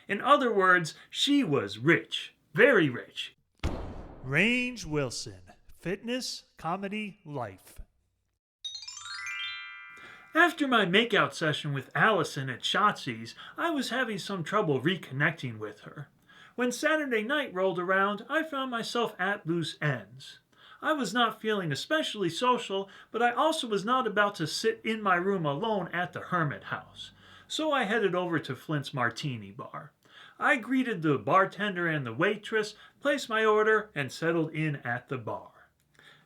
In other words, she was rich. Very rich. Range Wilson. Fitness, comedy, life. After my makeout session with Allison at Shotzi's, I was having some trouble reconnecting with her. When Saturday night rolled around, I found myself at loose ends. I was not feeling especially social, but I also was not about to sit in my room alone at the Hermit House. So I headed over to Flint's Martini Bar. I greeted the bartender and the waitress, placed my order, and settled in at the bar.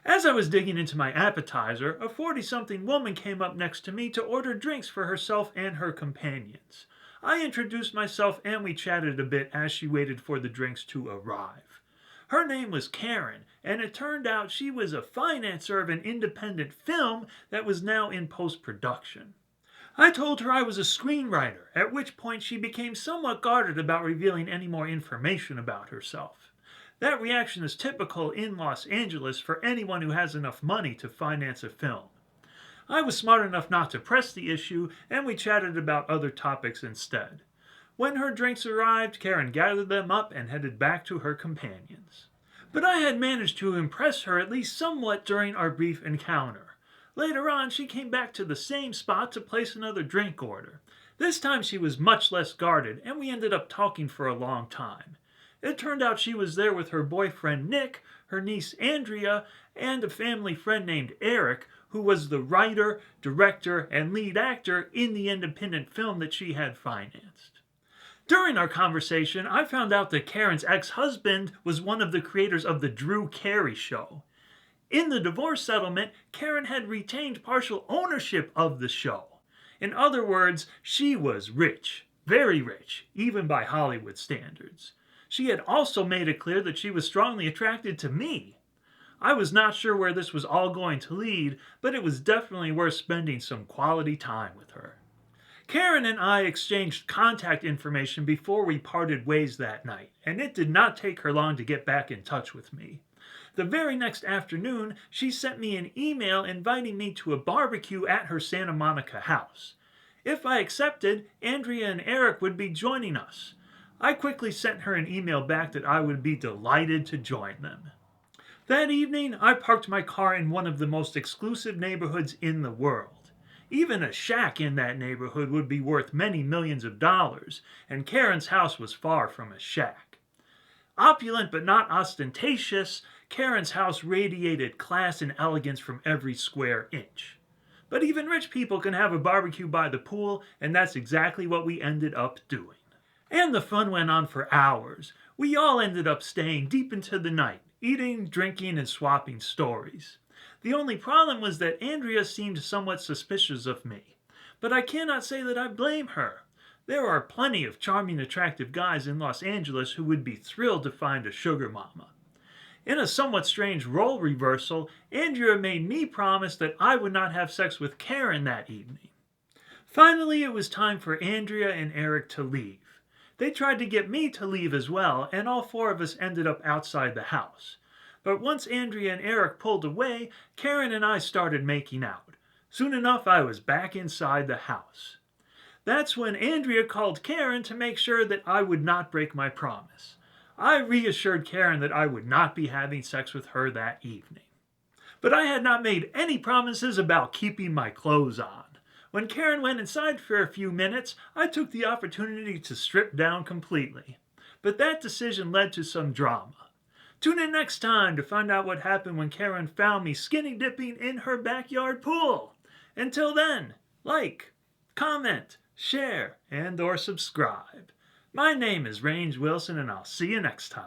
As I was digging into my appetizer, a 40-something woman came up next to me to order drinks for herself and her companions. I introduced myself and we chatted a bit as she waited for the drinks to arrive. Her name was Karen, and it turned out she was a financer of an independent film that was now in post-production. I told her I was a screenwriter, at which point she became somewhat guarded about revealing any more information about herself. That reaction is typical in Los Angeles for anyone who has enough money to finance a film. I was smart enough not to press the issue, and we chatted about other topics instead. When her drinks arrived, Karen gathered them up and headed back to her companions. But I had managed to impress her at least somewhat during our brief encounter. Later on, she came back to the same spot to place another drink order. This time she was much less guarded, and we ended up talking for a long time. It turned out she was there with her boyfriend Nick, her niece Andrea, and a family friend named Eric, who was the writer, director, and lead actor in the independent film that she had financed. During our conversation, I found out that Karen's ex-husband was one of the creators of the Drew Carey Show. In the divorce settlement, Karen had retained partial ownership of the show. In other words, she was rich, very rich, even by Hollywood standards. She had also made it clear that she was strongly attracted to me. I was not sure where this was all going to lead, but it was definitely worth spending some quality time with her. Karen and I exchanged contact information before we parted ways that night, and it did not take her long to get back in touch with me. The very next afternoon, she sent me an email inviting me to a barbecue at her Santa Monica house. If I accepted, Andrea and Eric would be joining us. I quickly sent her an email back that I would be delighted to join them. That evening, I parked my car in one of the most exclusive neighborhoods in the world. Even a shack in that neighborhood would be worth many millions of dollars, and Karen's house was far from a shack. Opulent but not ostentatious, Karen's house radiated class and elegance from every square inch. But even rich people can have a barbecue by the pool, and that's exactly what we ended up doing. And the fun went on for hours. We all ended up staying deep into the night, eating, drinking, and swapping stories. The only problem was that Andrea seemed somewhat suspicious of me. But I cannot say that I blame her. There are plenty of charming, attractive guys in Los Angeles who would be thrilled to find a sugar mama. In a somewhat strange role reversal, Andrea made me promise that I would not have sex with Karen that evening. Finally, it was time for Andrea and Eric to leave. They tried to get me to leave as well, and all four of us ended up outside the house. But once Andrea and Eric pulled away, Karen and I started making out. Soon enough, I was back inside the house. That's when Andrea called Karen to make sure that I would not break my promise. I reassured Karen that I would not be having sex with her that evening. But I had not made any promises about keeping my clothes on. When Karen went inside for a few minutes, I took the opportunity to strip down completely. But that decision led to some drama. Tune in next time to find out what happened when Karen found me skinny dipping in her backyard pool. Until then, like, comment, share, and/or subscribe. My name is Range Wilson, and I'll see you next time.